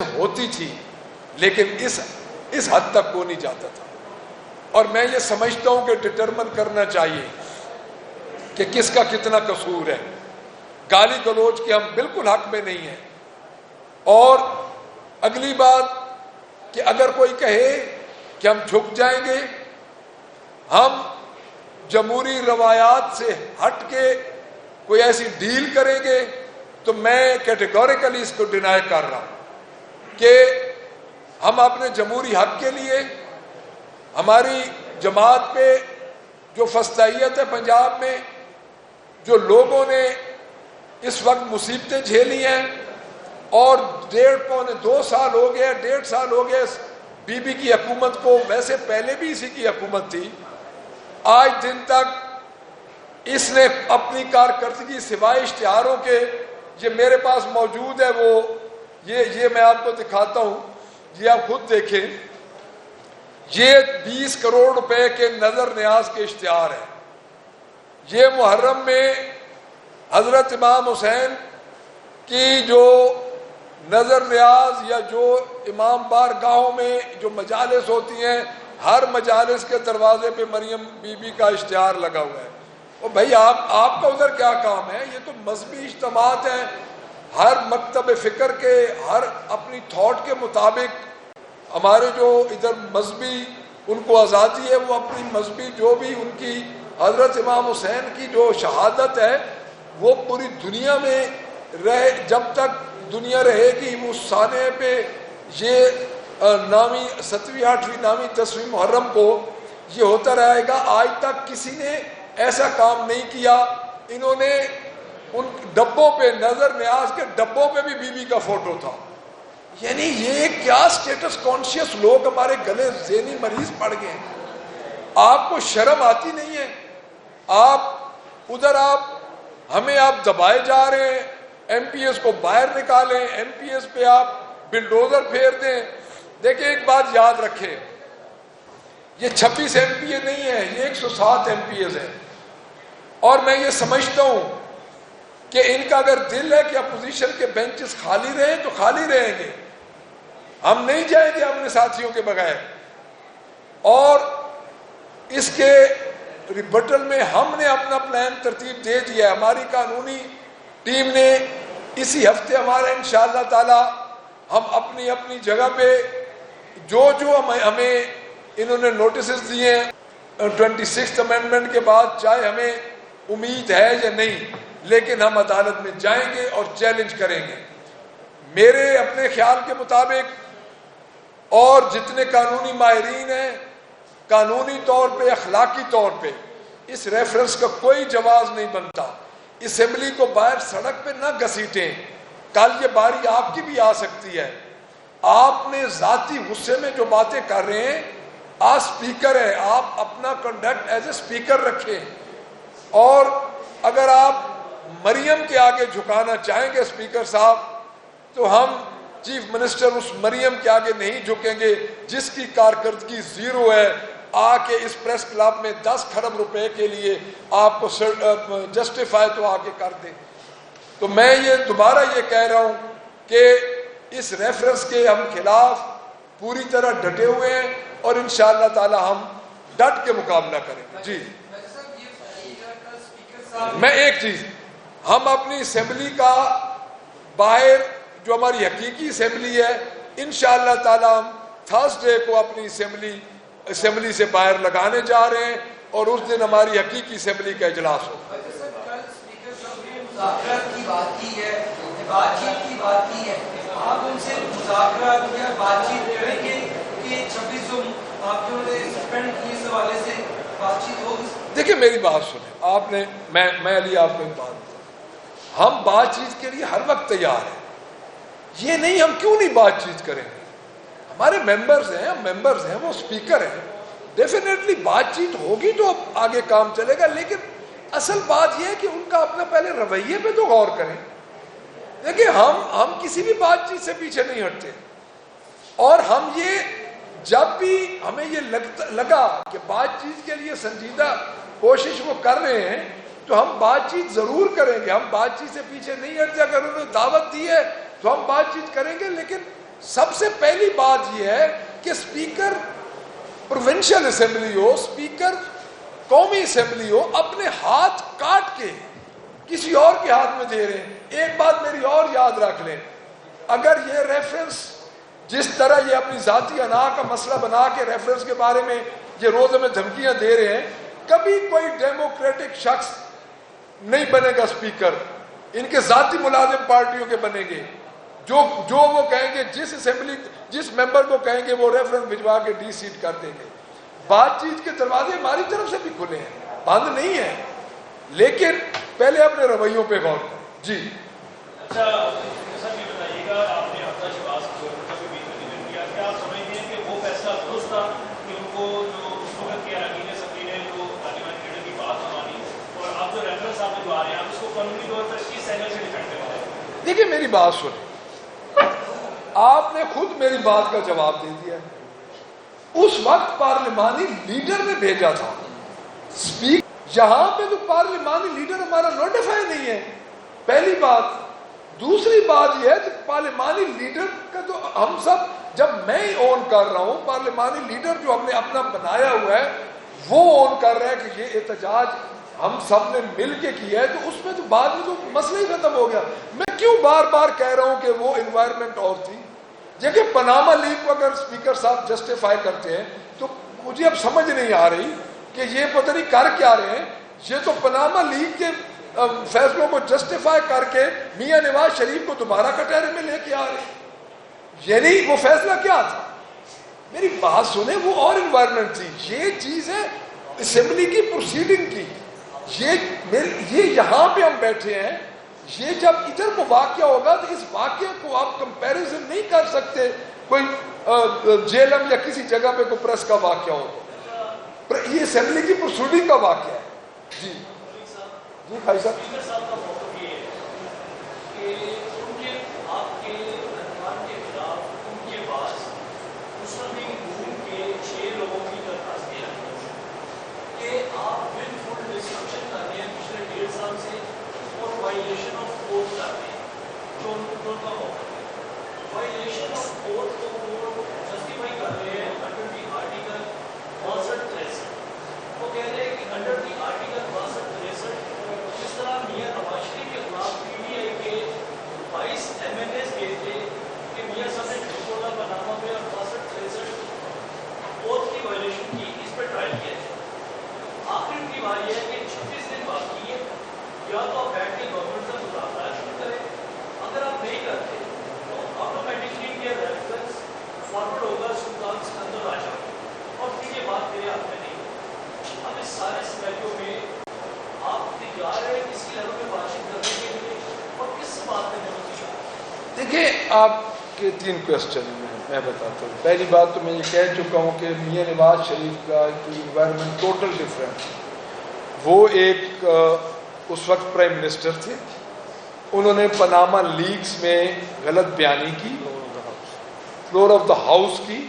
ہوتی تھی لیکن اس حد تک وہ نہیں جاتا تھا. اور میں یہ سمجھتا ہوں کہ ڈٹرمن کرنا چاہیے کہ کس کا کتنا قصور ہے. گالی گلوچ کے ہم بالکل حق میں نہیں ہیں. اور اگلی بات کہ اگر کوئی کہے کہ ہم جھک جائیں گے, ہم جمہوری روایات سے ہٹ کے کوئی ایسی ڈیل کریں گے, تو میں کیٹیگوریکلی اس کو ڈینائی کر رہا ہوں کہ ہم اپنے جمہوری حق کے لیے, ہماری جماعت پہ جو فسطائیت ہے پنجاب میں, جو لوگوں نے اس وقت مصیبتیں جھیلی ہیں, اور 1.5 سال ہو گئے, 1.5 سال ہو گئے بی بی کی حکومت کو. ویسے پہلے بھی اسی کی حکومت تھی. آج دن تک اس نے اپنی کارکردگی سوائے اشتہاروں کے, یہ میرے پاس موجود ہے, وہ یہ میں آپ کو دکھاتا ہوں, یہ آپ خود دیکھیں, یہ 20 کروڑ روپے کے نظر نیاز کے اشتہار ہیں. یہ محرم میں حضرت امام حسین کی جو نظر نیاز یا جو امام بارگاہوں میں جو مجالس ہوتی ہیں, ہر مجالس کے دروازے پہ مریم بی بی کا اشتہار لگا ہوا ہے. اور بھائی آپ کا ادھر کیا کام ہے؟ یہ تو مذہبی اجتماعات ہیں. ہر مکتب فکر کے, ہر اپنی تھاٹ کے مطابق ہمارے جو ادھر مذہبی ان کو آزادی ہے, وہ اپنی مذہبی جو بھی ان کی حضرت امام حسین کی جو شہادت ہے وہ پوری دنیا میں رہے, جب تک دنیا رہے گی اس سانے پہ یہ 9ویں 7ویں 8ویں 9ویں 10ویں محرم کو یہ ہوتا رہے گا. آج تک کسی نے ایسا کام نہیں کیا. انہوں نے ان ڈبوں پہ, نظر نیاز کے ڈبوں پہ بھی بی بی کا فوٹو تھا. یعنی یہ کیا سٹیٹس کانشیس لوگ ہمارے گلے ذہنی مریض پڑ گئے ہیں. آپ کو شرم آتی نہیں ہے؟ آپ ادھر ہمیں آپ دبائے جا رہے ہیں, ایم پی ایس کو باہر نکالیں, ایم پی ایس پہ آپ بلڈوزر پھیر دیں. دیکھیں ایک بات یاد رکھیں, یہ 26 ایم پی اے نہیں ہے, یہ 107 ایم پی ایز ہیں. اور میں یہ سمجھتا ہوں کہ ان کا اگر دل ہے کہ اپوزیشن کے بینچز خالی رہیں تو خالی رہیں گے. ہم نہیں جائیں گے اپنے ساتھیوں کے بغیر. اور اس کے ریبٹل میں ہم نے اپنا پلان ترتیب دے دیا ہے. ہماری قانونی ٹیم نے اسی ہفتے ہمارا انشاءاللہ تعالی ہم اپنی اپنی جگہ پہ جو ہمیں انہوں نے نوٹسز دیے ہیں 26 امینڈمنٹ کے بعد, چاہے ہمیں امید ہے یا نہیں, لیکن ہم عدالت میں جائیں گے اور چیلنج کریں گے. میرے اپنے خیال کے مطابق اور جتنے قانونی ماہرین ہیں, قانونی طور پہ, اخلاقی طور پہ اس ریفرنس کا کوئی جواز نہیں بنتا. اسمبلی کو باہر سڑک پہ نہ گھسیٹیں. کل یہ باری آپ کی بھی آ سکتی ہے. آپ نے ذاتی غصے میں جو باتیں کر رہے ہیں, آپ سپیکر ہیں, آپ اپنا کنڈکٹ ایز اے سپیکر رکھیں. اور اگر آپ مریم کے آگے جھکانا چاہیں گے سپیکر صاحب, تو ہم چیف منسٹر اس مریم کے آگے نہیں جھکیں گے جس کی کارکردگی زیرو ہے. آ کے اس پریس کلب میں 10 کھرب روپے کے لیے آپ کو جسٹیفائی تو آ کے کر دیں. تو میں یہ دوبارہ یہ کہہ رہا ہوں کہ اس ریفرنس کے ہم خلاف پوری طرح ڈٹے ہوئے ہیں, اور انشاءاللہ تعالی ہم ڈٹ کے مقابلہ کریں گے. جی میں ایک چیز, ہم اپنی اسمبلی کا باہر جو ہماری حقیقی اسمبلی ہے, انشاءاللہ تعالی ہم تھرسڈے کو اپنی اسمبلی سے باہر لگانے جا رہے ہیں, اور اس دن ہماری حقیقی اسمبلی کا اجلاس ہوگا. مذاکرات کی بات کی ہے, بات چیت کی بات کی ہے, آپ ان سے مذاکرات یا بات چیت کریں گے کہ 26 جو آپ جو نے سسپینڈ کی اس حوالے سے بات چیت ہوگی؟ دیکھیں میری بات سنیں, آپ نے میں علی آپ کو ایک بات بتاؤں, ہم بات چیت کے لیے ہر وقت تیار ہیں. یہ نہیں ہم کیوں نہیں بات چیت کریں گے. ہمارے ممبرز ہیں, وہ سپیکر ہیں, ڈیفینیٹلی بات چیت ہوگی تو آگے کام چلے گا. لیکن اصل بات یہ ہے کہ ان کا اپنا پہلے رویے پہ تو غور کریں. دیکھیں ہم کسی بھی بات چیت سے پیچھے نہیں ہٹتے, اور ہم یہ جب بھی ہمیں یہ لگا کہ بات چیت کے لیے سنجیدہ کوشش وہ کر رہے ہیں تو ہم بات چیت ضرور کریں گے. ہم بات چیت سے پیچھے نہیں ہٹتے. اگر انہوں نے دعوت دی ہے تو ہم بات چیت کریں گے, لیکن سب سے پہلی بات یہ ہے کہ اسپیکر پروونشل اسمبلی ہو، اسپیکر قومی اسمبلی ہو، اپنے ہاتھ کاٹ کے کسی اور کے ہاتھ میں دے رہے ہیں۔ ایک بات میری اور یاد رکھ لیں، اگر یہ ریفرنس جس طرح یہ اپنی ذاتی انا کا مسئلہ بنا کے ریفرنس کے بارے میں یہ روز ہمیں دھمکیاں دے رہے ہیں، کبھی کوئی ڈیموکریٹک شخص نہیں بنے گا اسپیکر، ان کے ذاتی ملازم پارٹیوں کے بنیں گے، جو وہ کہیں گے، جس اسمبلی جس ممبر کو کہیں گے وہ ریفرنس بھجوا کے ڈی سیٹ کر دیں گے۔ بات چیت کے دروازے ہماری طرف سے بھی کھلے ہیں، بند نہیں ہیں، لیکن پہلے اپنے رویوں پہ غور کریں۔ جی اچھا سر یہ بتائیے گا، آپ نے حفظہ شہباز کو بیچ میں ذکر کیا، کیا آپ سمجھتے ہیں کہ وہ فیصلہ درست تھا کہ ان کو جو اس وقت کے اراکین اسمبلی نے جو پارلیمنٹ لیڈر کی بات نہ مانی، اور آپ جو ریفرنس آپ جو آ رہے ہیں آپ اس کو قانونی طور پر کس اینگل سے ڈیفینڈ کروا رہے ہیں؟ دیکھیے میری بات سنیں، آپ نے خود میری بات کا جواب دے دیا۔ اس وقت پارلیمانی لیڈر نے بھیجا تھا اسپیکر، یہاں پہ تو پارلیمانی لیڈر ہمارا نوٹیفائی نہیں ہے، پہلی بات۔ دوسری بات یہ ہے کہ پارلیمانی لیڈر کا تو ہم سب، جب میں ہی اون کر رہا ہوں، پارلیمانی لیڈر جو ہم نے اپنا بنایا ہوا ہے وہ اون کر رہا ہے کہ یہ احتجاج ہم سب نے مل کے کیا ہے، تو اس میں تو بعد میں تو مسئلہ ہی ختم ہو گیا۔ میں کیوں بار بار کہہ رہا ہوں کہ وہ انوائرمنٹ اور تھی؟ دیکھیں پاناما لیگ کو اگر اسپیکر صاحب جسٹیفائی کرتے ہیں تو مجھے اب سمجھ نہیں آ رہی کہ یہ پتہ نہیں کر کیا رہے ہیں۔ یہ تو پاناما لیگ کے فیصلوں کو جسٹیفائی کر کے میاں نواز شریف کو دوبارہ کٹہرے میں لے کے آ رہے ہیں، یعنی وہ فیصلہ کیا تھا؟ میری بات سنیں، وہ اور انوائرمنٹ تھی، یہ چیز ہے اسمبلی کی پروسیڈنگ کی۔ یہ یہاں پہ ہم بیٹھے ہیں، یہ جب ادھر کو واقعہ ہوگا تو اس واقعے کو آپ کمپیریزن نہیں کر سکتے کوئی جیلم یا کسی جگہ پہ کوئی پریس کا واقعہ ہو، یہ اسمبلی کی پروسیڈنگ کا واقعہ ہے۔ جی جی بھائی صاحب، اسپیکر صاحب کا موقف یہ ہے کہ ان کے آپ کے رہنمان کے خلاف ان کے پاس مسلم گروپ کے 6 لوگوں کی درخواستیں آئی کہ آپ ول فل ڈسٹرکشن کر رہے ہیں پچھلے 1.5 سال سے، اور وائلیشن آف کورٹ کر رہے ہیں، جو ان کا موقف ہے۔ وائلیشن آف کورٹ کو وہ جسٹیفائی کر رہے ہیں انڈر دی آرٹیکل 62-63۔ وہ کہہ رہے ہیں کہ انڈر دی آرٹیکل 62-63 جس طرح میاں نواز شریف کے خلاف پی ٹی آئی کے 22 MNAs گئے تھے کہ میاں صاحب نے جھوٹ بولا پاناما میں، اور 62-63 اوتھ کی وائلیشن کی، اس پہ ٹرائل کیا جائے۔ آخر کی بات یہ ہے کہ 26 دن باقی ہے، یا تو آپ بیٹھ کے گورنمنٹ سے مذاکرات شروع کریں، اگر آپ نہیں کرتے تو آٹومیٹکلی یہ ریفرنس فارورڈ ہوگا سلطان سکندر راجہ، اور پھر یہ بات میرے ہاتھ میں نہیں ہوگی۔ اب اس سارے سینیریو میں آپ تیار ہیں کس کی لیول میں بات چیت کرنے کے لیے، اور کس بات میں نیگوشیشن؟ دیکھیں آپ کے 3 کوشچن میں بتاتا ہوں۔ پہلی بات تو میں یہ کہہ چکا ہوں کہ میاں نواز شریف کا انوائرمنٹ ٹوٹل ڈفرینٹ ہے۔ وہ ایک اس وقت پرائم منسٹر تھے، انہوں نے پاناما لیگز میں غلط بیانی کی، فلور آف دا ہاؤس کی،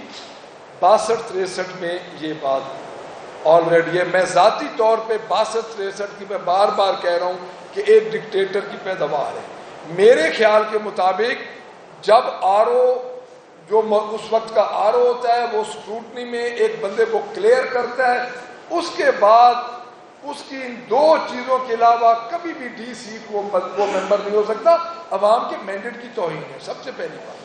62-63 میں یہ بات آلریڈی ہے۔ میں ذاتی طور پہ 62-63 کی میں بار بار کہہ رہا ہوں کہ ایک ڈکٹیٹر کی پیداوار ہے۔ میرے خیال کے مطابق جب جو اس وقت کا ہوتا ہے وہ اسکروٹنی میں ایک بندے کو کلیئر کرتا ہے، اس کے بعد اس کی ان 2 چیزوں کے علاوہ کبھی بھی ڈی سی وہ ممبر نہیں ہو سکتا، عوام کے مینڈیٹ کی توہین ہے، سب سے پہلی بات۔